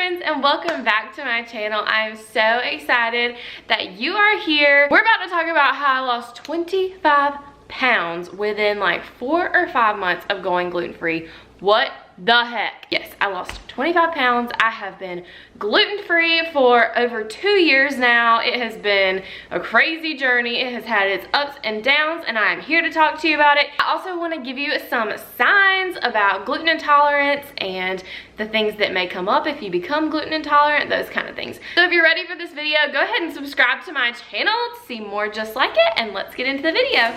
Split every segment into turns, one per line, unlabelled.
friends, and welcome back to my channel. I'm so excited that you are here. We're about to talk about how I lost 25 pounds within like 4 or 5 months of going gluten-free. What the heck? Yes, I lost 25 pounds. I have been gluten-free for over 2 years now. It has been a crazy journey. It has had its ups and downs, and I am here to talk to you about it. I also want to give you some signs about gluten intolerance and the things that may come up if you become gluten intolerant, those kind of things. So if you're ready for this video, go ahead and subscribe to my channel to see more just like it, and let's get into the video.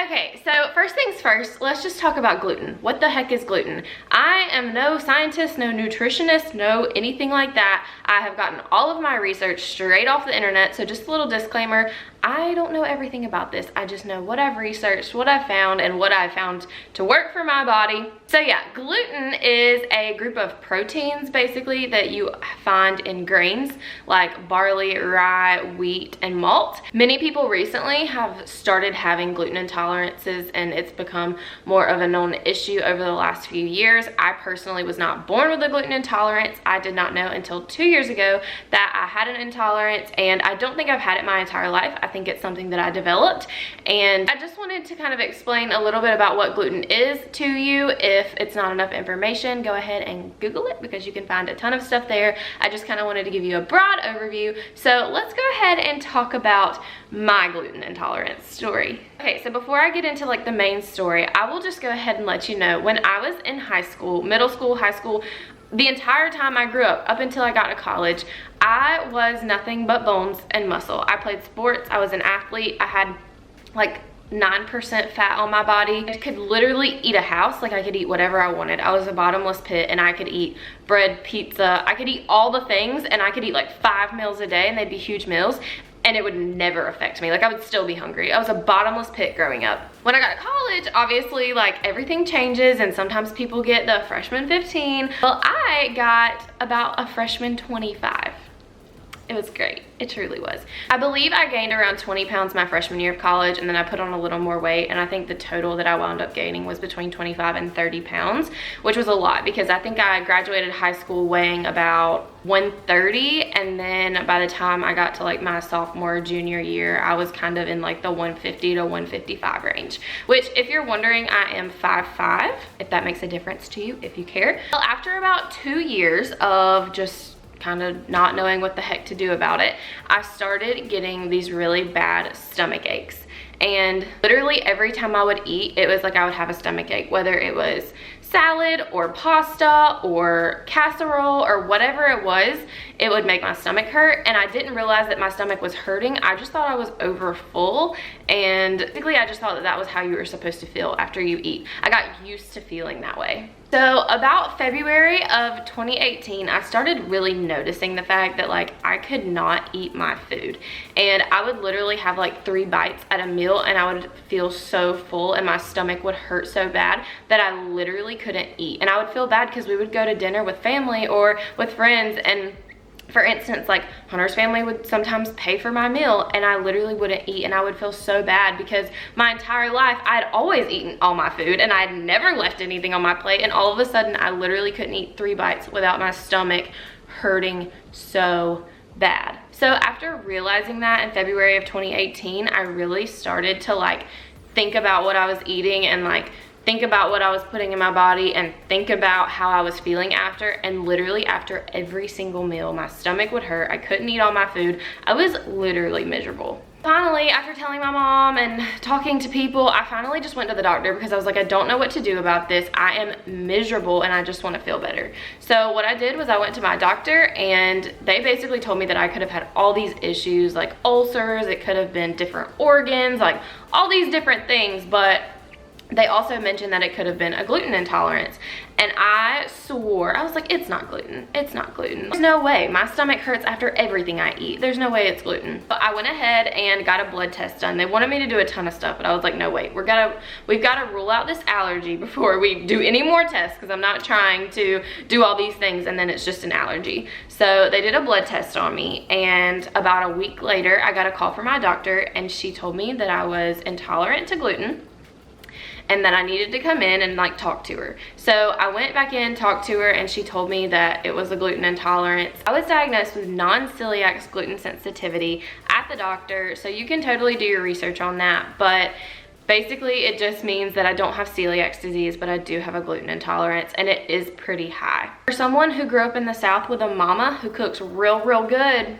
Okay, so first things first, let's just talk about gluten. What the heck is gluten? I am no scientist, no nutritionist, no anything like that. I have gotten all of my research straight off the internet, so just a little disclaimer, I don't know everything about this. I just know what I've researched, what I've found, and what I've found to work for my body. So yeah, gluten is a group of proteins basically that you find in grains like barley, rye, wheat, and malt. Many people recently have started having gluten intolerances, and it's become more of a known issue over the last few years. I personally was not born with a gluten intolerance. I did not know until 2 years ago that I had an intolerance, and I don't think I've had it my entire life. I think it's something that I developed, and I just wanted to kind of explain a little bit about what gluten is to you. If it's not enough information, go ahead and Google it because you can find a ton of stuff there. I just kind of wanted to give you a broad overview. So let's go ahead and talk about my gluten intolerance story. Okay, so before I get into like the main story, I will just go ahead and let you know when I was in high school, middle school, high school, the entire time I grew up until I got to college, I was nothing but bones and muscle. I played sports, I was an athlete, I had like 9% fat on my body. I could literally eat a house, like I could eat whatever I wanted. I was a bottomless pit, and I could eat bread, pizza, I could eat all the things, and I could eat like 5 meals a day, and they'd be huge meals, and it would never affect me. Like I would still be hungry. I was a bottomless pit growing up. When I got to college, obviously like everything changes, and sometimes people get the freshman 15. Well, I got about a freshman 25. It was great. It truly was. I believe I gained around 20 pounds my freshman year of college, and then I put on a little more weight, and I think the total that I wound up gaining was between 25 and 30 pounds, which was a lot because I think I graduated high school weighing about 130, and then by the time I got to like my sophomore, junior year, I was kind of in like the 150 to 155 range, which if you're wondering, I am 5'5", if that makes a difference to you, if you care. Well, after about 2 years of just kind of not knowing what the heck to do about it, I started getting these really bad stomach aches. And literally every time I would eat, it was like I would have a stomach ache, whether it was salad or pasta or casserole or whatever it was, it would make my stomach hurt. And I didn't realize that my stomach was hurting. I just thought I was over full, and basically I just thought that that was how you were supposed to feel after you eat. I got used to feeling that way. So about February of 2018, I started really noticing the fact that like I could not eat my food, and I would literally have like 3 bites at a meal, and I would feel so full, and my stomach would hurt so bad that I literally couldn't eat. And I would feel bad because we would go to dinner with family or with friends, and for instance, like Hunter's family would sometimes pay for my meal, and I literally wouldn't eat, and I would feel so bad because my entire life I'd always eaten all my food and I'd never left anything on my plate, and all of a sudden I literally couldn't eat 3 bites without my stomach hurting so bad. So after realizing that in February of 2018, I really started to like think about what I was eating, and like think about what I was putting in my body, and think about how I was feeling after. And literally after every single meal, my stomach would hurt. I couldn't eat all my food. I was literally miserable. Finally, after telling my mom and talking to people, I finally just went to the doctor because I was like, I don't know what to do about this. I am miserable and I just want to feel better. So what I did was I went to my doctor, and they basically told me that I could have had all these issues like ulcers. It could have been different organs, like all these different things, but they also mentioned that it could have been a gluten intolerance. And I swore, I was like, it's not gluten, it's not gluten. There's no way, my stomach hurts after everything I eat. There's no way it's gluten. But I went ahead and got a blood test done. They wanted me to do a ton of stuff, but I was like, no, wait, we've got to rule out this allergy before we do any more tests, because I'm not trying to do all these things and then it's just an allergy. So they did a blood test on me, and about a week later, I got a call from my doctor, and she told me that I was intolerant to gluten. and that I needed to come in and like talk to her. So I went back in, talked to her, and she told me that it was a gluten intolerance. I was diagnosed with non-celiac gluten sensitivity at the doctor, so you can totally do your research on that, but basically it just means that I don't have celiac disease, but I do have a gluten intolerance, and it is pretty high. For someone who grew up in the South with a mama who cooks real good,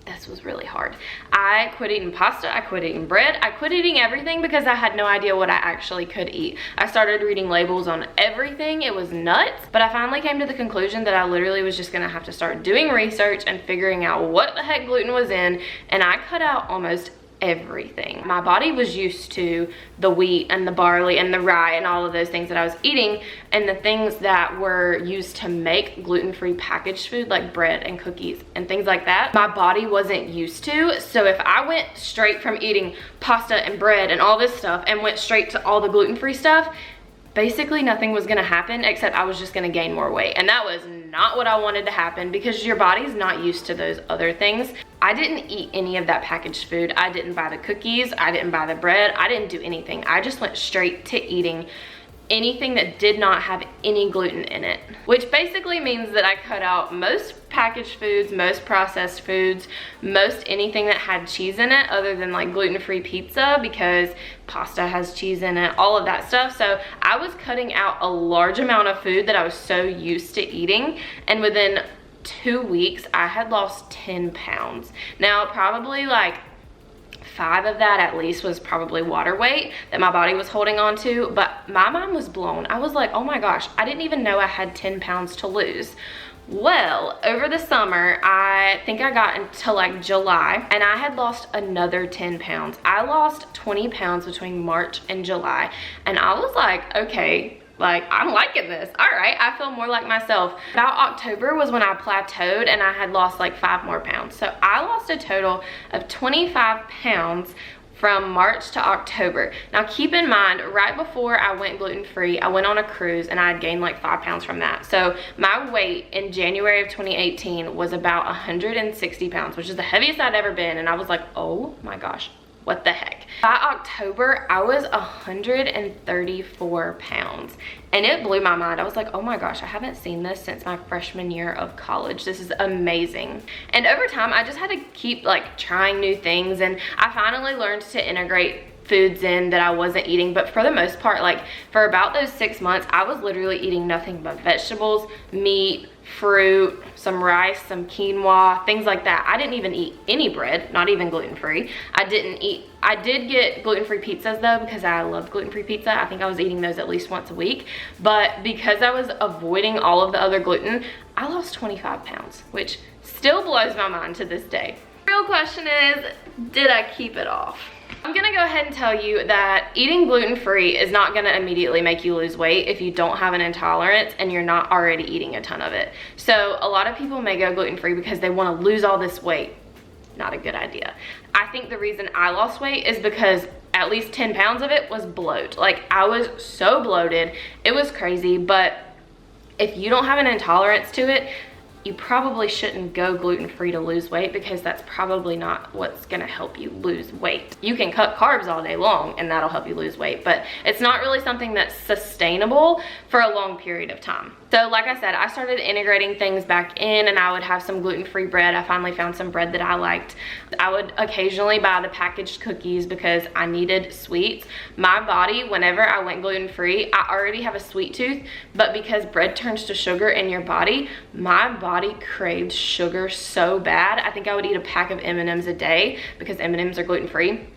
this was really hard. I quit eating pasta, I quit eating bread, I quit eating everything because I had no idea what I actually could eat. I started reading labels on everything. It was nuts, but I finally came to the conclusion that I literally was just gonna have to start doing research and figuring out what the heck gluten was in, and I cut out almost everything. My body was used to the wheat and the barley and the rye and all of those things that I was eating, and the things that were used to make gluten-free packaged food like bread and cookies and things like that, my body wasn't used to. So if I went straight from eating pasta and bread and all this stuff and went straight to all the gluten-free stuff, basically nothing was gonna happen except I was just gonna gain more weight, and that was not what I wanted to happen because your body's not used to those other things. I didn't eat any of that packaged food. I didn't buy the cookies, I didn't buy the bread, I didn't do anything. I just went straight to eating anything that did not have any gluten in it, which basically means that I cut out most packaged foods, most processed foods, most anything that had cheese in it other than like gluten-free pizza, because pasta has cheese in it, all of that stuff. So I was cutting out a large amount of food that I was so used to eating, and within 2 weeks I had lost 10 pounds. Now probably like 5 of that at least was probably water weight that my body was holding on to, but my mind was blown. I was like, oh my gosh, I didn't even know I had 10 pounds to lose. Well, over the summer, I think I got into like July, and I had lost another 10 pounds. I lost 20 pounds between March and July, and I was like, okay, like I'm liking this. All right, I feel more like myself. About October was when I plateaued and I had lost like 5 more pounds. So I lost a total of 25 pounds from March to October. Now keep in mind, right before I went gluten-free, I went on a cruise and I had gained like 5 pounds from that. So my weight in January of 2018 was about 160 pounds, which is the heaviest I'd ever been. And I was like, oh my gosh, what the heck? By October, I was 134 pounds, and it blew my mind. I was like, oh my gosh, I haven't seen this since my freshman year of college. This is amazing. And over time, I just had to keep like trying new things, and I finally learned to integrate foods in that I wasn't eating. But for the most part, like for about those 6 months, I was literally eating nothing but vegetables, meat, fruit, some rice, some quinoa, things like that. I didn't even eat any bread, not even gluten-free. I did get gluten-free pizzas though, because I love gluten-free pizza. I think I was eating those at least once a week. But because I was avoiding all of the other gluten, I lost 25 pounds, which still blows my mind to this day. The real question is, did I keep it off? I'm gonna go ahead and tell you that eating gluten-free is not gonna immediately make you lose weight if you don't have an intolerance and you're not already eating a ton of it. So a lot of people may go gluten-free because they wanna lose all this weight. Not a good idea. I think the reason I lost weight is because at least 10 pounds of it was bloat. Like I was so bloated, it was crazy. But if you don't have an intolerance to it, you probably shouldn't go gluten-free to lose weight, because that's probably not what's gonna help you lose weight. You can cut carbs all day long and that'll help you lose weight, but it's not really something that's sustainable for a long period of time. So like I said, I started integrating things back in, and I would have some gluten-free bread. I finally found some bread that I liked. I would occasionally buy the packaged cookies because I needed sweets. My body, whenever I went gluten-free, I already have a sweet tooth, but because bread turns to sugar in your body, my body craved sugar so bad. I think I would eat a pack of M&Ms a day, because M&Ms are gluten-free,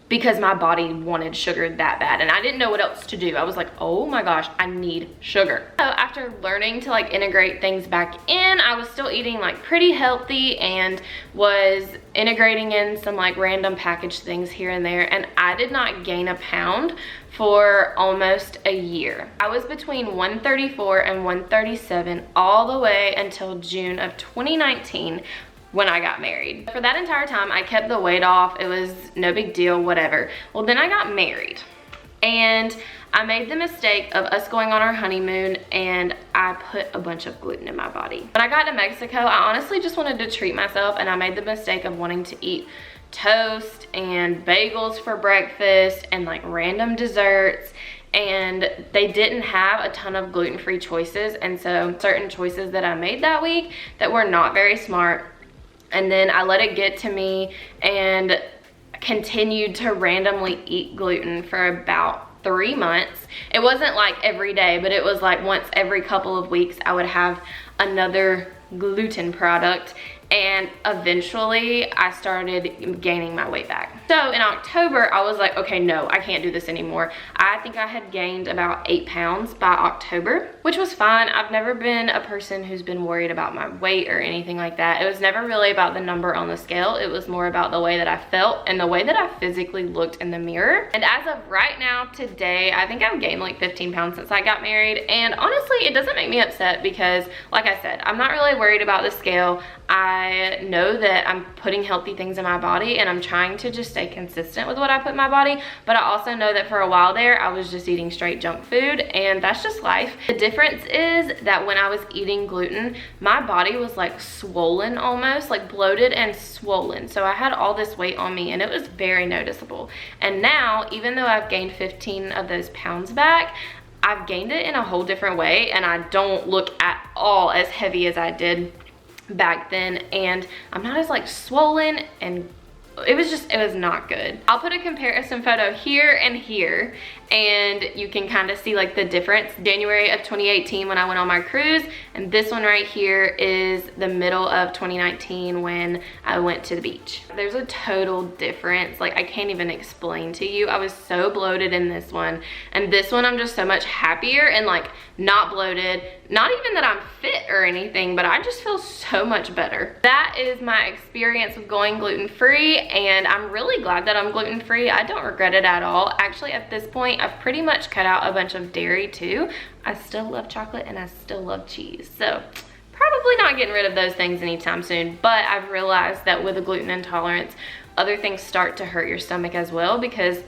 because my body wanted sugar that bad, and I didn't know what else to do. I was like, oh my gosh, I need sugar. So after learning to like integrate things back in, I was still eating like pretty healthy and was integrating in some like random packaged things here and there, and I did not gain a pound for almost a year. I was between 134 and 137 all the way until June of 2019, when I got married. For that entire time, I kept the weight off. It was no big deal, whatever. Well, then I got married, and I made the mistake of us going on our honeymoon, and I put a bunch of gluten in my body. When I got to Mexico, I honestly just wanted to treat myself, and I made the mistake of wanting to eat toast and bagels for breakfast and like random desserts, and they didn't have a ton of gluten-free choices, and so certain choices that I made that week that were not very smart. And then I let it get to me and continued to randomly eat gluten for about 3 months. It wasn't like every day, but it was like once every couple of weeks I would have another gluten product, and eventually I started gaining my weight back. So in October, I was like, okay, no, I can't do this anymore. I think I had gained about 8 pounds by October, which was fine. I've never been a person who's been worried about my weight or anything like that. It was never really about the number on the scale. It was more about the way that I felt and the way that I physically looked in the mirror. And as of right now, today, I think I've gained like 15 pounds since I got married. And honestly, it doesn't make me upset because, like I said, I'm not really worried about the scale. I know that I'm putting healthy things in my body, and I'm trying to just stay consistent with what I put in my body, but I also know that for a while there I was just eating straight junk food, and that's just life. The difference is that when I was eating gluten, my body was like swollen, almost like bloated and swollen, so I had all this weight on me and it was very noticeable. And now, even though I've gained 15 of those pounds back, I've gained it in a whole different way, and I don't look at all as heavy as I did back then, and I'm not as like swollen, and it was not good. I'll put a comparison photo here and here, and you can kind of see like the difference. January of 2018 when I went on my cruise, and this one right here is the middle of 2019 when I went to the beach. There's a total difference. Like, I can't even explain to you. I was so bloated in this one, and this one I'm just so much happier and like not bloated. Not even that I'm fit or anything, but I just feel so much better. That is my experience with going gluten-free, and I'm really glad that I'm gluten-free. I don't regret it at all. Actually, at this point, I've pretty much cut out a bunch of dairy too. I still love chocolate and I still love cheese. So probably not getting rid of those things anytime soon, but I've realized that with a gluten intolerance, other things start to hurt your stomach as well, because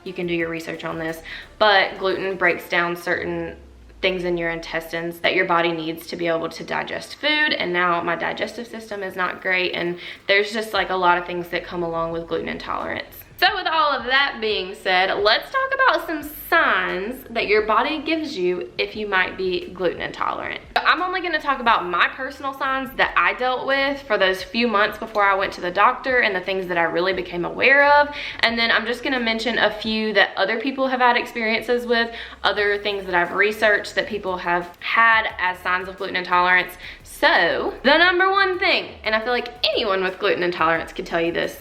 you can do your research on this, but gluten breaks down certain things in your intestines that your body needs to be able to digest food, and now my digestive system is not great, and there's just like a lot of things that come along with gluten intolerance. So with all of that being said, let's talk about some signs that your body gives you if you might be gluten intolerant. I'm only going to talk about my personal signs that I dealt with for those few months before I went to the doctor, and the things that I really became aware of, and then I'm just going to mention a few that other people have had experiences with, other things that I've researched that people have had as signs of gluten intolerance. So the number one thing, and I feel like anyone with gluten intolerance could tell you this,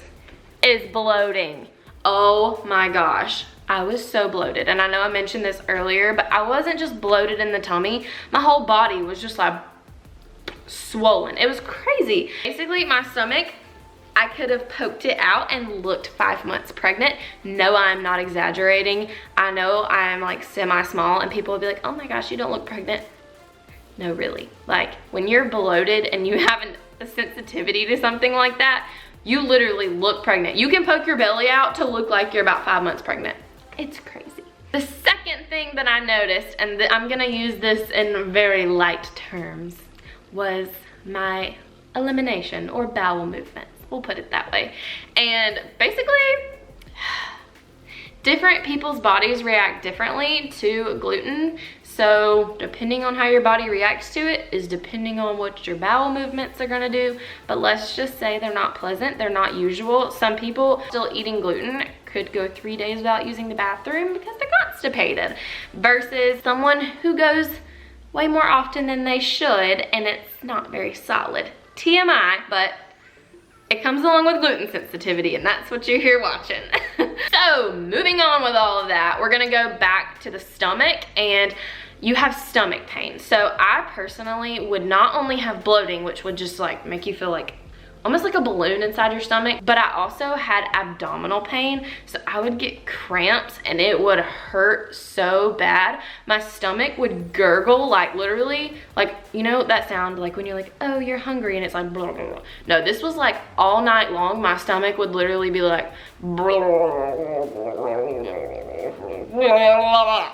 is bloating. Oh my gosh, I was so bloated. And I know I mentioned this earlier, but I wasn't just bloated in the tummy. My whole body was just like swollen. It was crazy. Basically, my stomach, I could have poked it out and looked 5 months pregnant. No, I'm not exaggerating. I know I'm like semi-small, and people will be like, oh my gosh, you don't look pregnant. No, really. Like, when you're bloated and you have a sensitivity to something like that, you literally look pregnant. You can poke your belly out to look like you're about 5 months pregnant. It's crazy. The second thing that I noticed, and I'm gonna use this in very light terms, was my elimination or bowel movements. We'll put it that way. And basically, different people's bodies react differently to gluten. So depending on how your body reacts to it is depending on what your bowel movements are gonna do. But let's just say they're not pleasant, they're not usual. Some people still eating gluten could go 3 days without using the bathroom because they're constipated, versus someone who goes way more often than they should and it's not very solid. TMI, but it comes along with gluten sensitivity, and that's what you're here watching. So moving on with all of that, we're gonna go back to the stomach, and you have stomach pain. So I personally would not only have bloating, which would just like make you feel like almost like a balloon inside your stomach, but I also had abdominal pain. So I would get cramps and it would hurt so bad. My stomach would gurgle, like literally, like, you know that sound like when you're like, oh, you're hungry, and it's like blah, blah, blah. No, this was like all night long. My stomach would literally be like blah, blah, blah.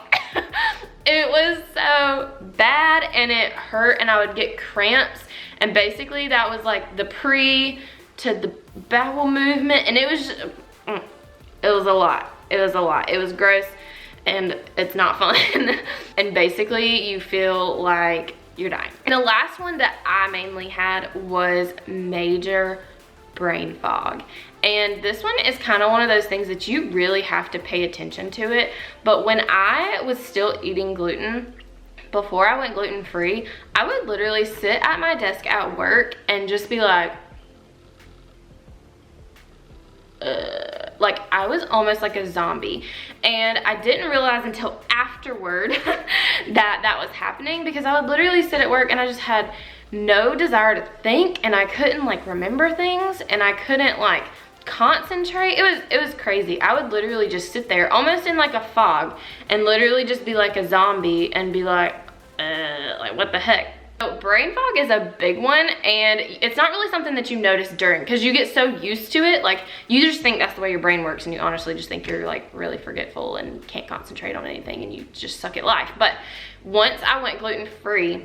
It was so bad and it hurt, and I would get cramps. And basically that was like the pre to the bowel movement, and it was just, it was a lot. It was a lot. It was gross, and it's not fun. And basically you feel like you're dying. And the last one that I mainly had was major brain fog. And this one is kind of one of those things that you really have to pay attention to it. But when I was still eating gluten, before I went gluten-free, I would literally sit at my desk at work and just be like I was almost like a zombie. And I didn't realize until afterward that was happening, because I would literally sit at work and I just had no desire to think, and I couldn't like remember things, and I couldn't like concentrate. It was crazy. I would literally just sit there almost in like a fog and literally just be like a zombie and be like what the heck. So brain fog is a big one, and it's not really something that you notice during, because you get so used to it. Like, you just think that's the way your brain works, and you honestly just think you're like really forgetful and can't concentrate on anything, and you just suck at life. But once I went gluten-free,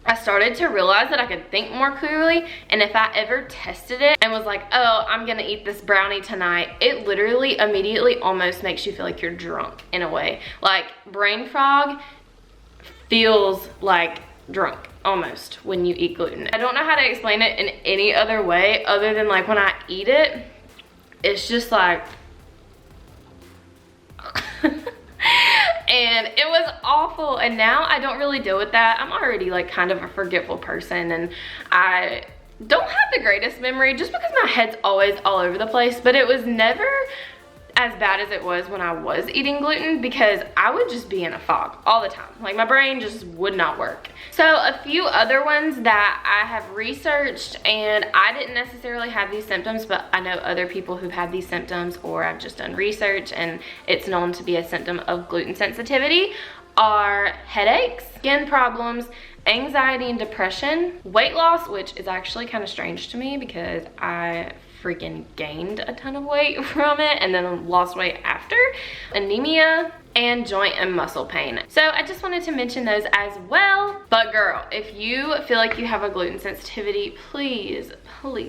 I started to realize that I could think more clearly, and if I ever tested it and was like, oh, I'm gonna eat this brownie tonight, it literally immediately almost makes you feel like you're drunk in a way. Like, brain fog feels like drunk almost when you eat gluten. I don't know how to explain it in any other way other than like when I eat it, it's just like and it was awful. And now I don't really deal with that. I'm already like kind of a forgetful person, and I don't have the greatest memory just because my head's always all over the place. But it was never as bad as it was when I was eating gluten, because I would just be in a fog all the time. Like, my brain just would not work. So a few other ones that I have researched, and I didn't necessarily have these symptoms, but I know other people who've had these symptoms, or I've just done research and it's known to be a symptom of gluten sensitivity, are headaches, skin problems, anxiety and depression, weight loss, which is actually kind of strange to me because I freaking gained a ton of weight from it and then lost weight after, anemia, and joint and muscle pain. So I just wanted to mention those as well. But girl, if you feel like you have a gluten sensitivity, please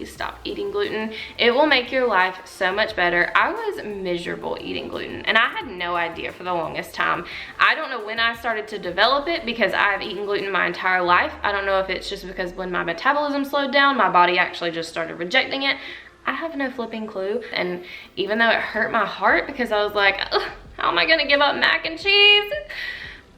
stop eating gluten. It will make your life so much better. I was miserable eating gluten, and I had no idea for the longest time. I don't know when I started to develop it, because I've eaten gluten my entire life. I don't know if it's just because when my metabolism slowed down, my body actually just started rejecting it. I have no flipping clue. And even though it hurt my heart, because I was like, how am I gonna give up mac and cheese?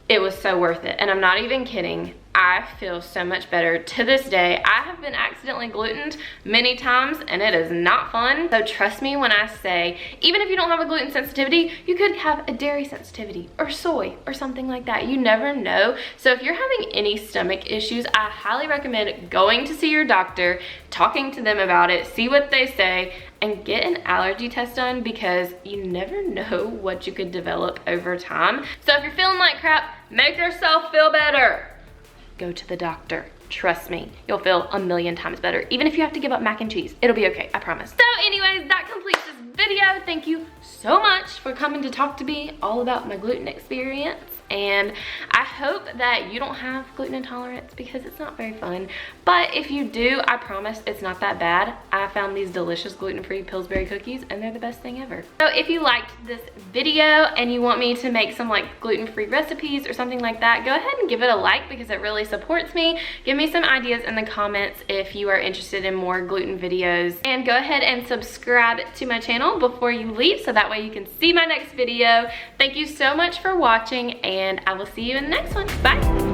It was so worth it. And I'm not even kidding. I feel so much better to this day. I have been accidentally glutened many times, and it is not fun. So trust me when I say, even if you don't have a gluten sensitivity, you could have a dairy sensitivity or soy or something like that. You never know. So if you're having any stomach issues, I highly recommend going to see your doctor, talking to them about it, see what they say, and get an allergy test done, because you never know what you could develop over time. So if you're feeling like crap, make yourself feel better. Go to the doctor. Trust me, you'll feel 1,000,000 times better. Even if you have to give up mac and cheese, it'll be okay, I promise. So anyways, that completes this video. Thank you so much for coming to talk to me all about my gluten experience. And I hope that you don't have gluten intolerance, because it's not very fun. But if you do, I promise it's not that bad. I found these delicious gluten-free Pillsbury cookies, and they're the best thing ever. So if you liked this video and you want me to make some like gluten-free recipes or something like that, go ahead and give it a like, because it really supports me. Give me some ideas in the comments if you are interested in more gluten videos. And go ahead and subscribe to my channel before you leave, so that way you can see my next video. Thank you so much for watching, and I will see you in the next one. Bye.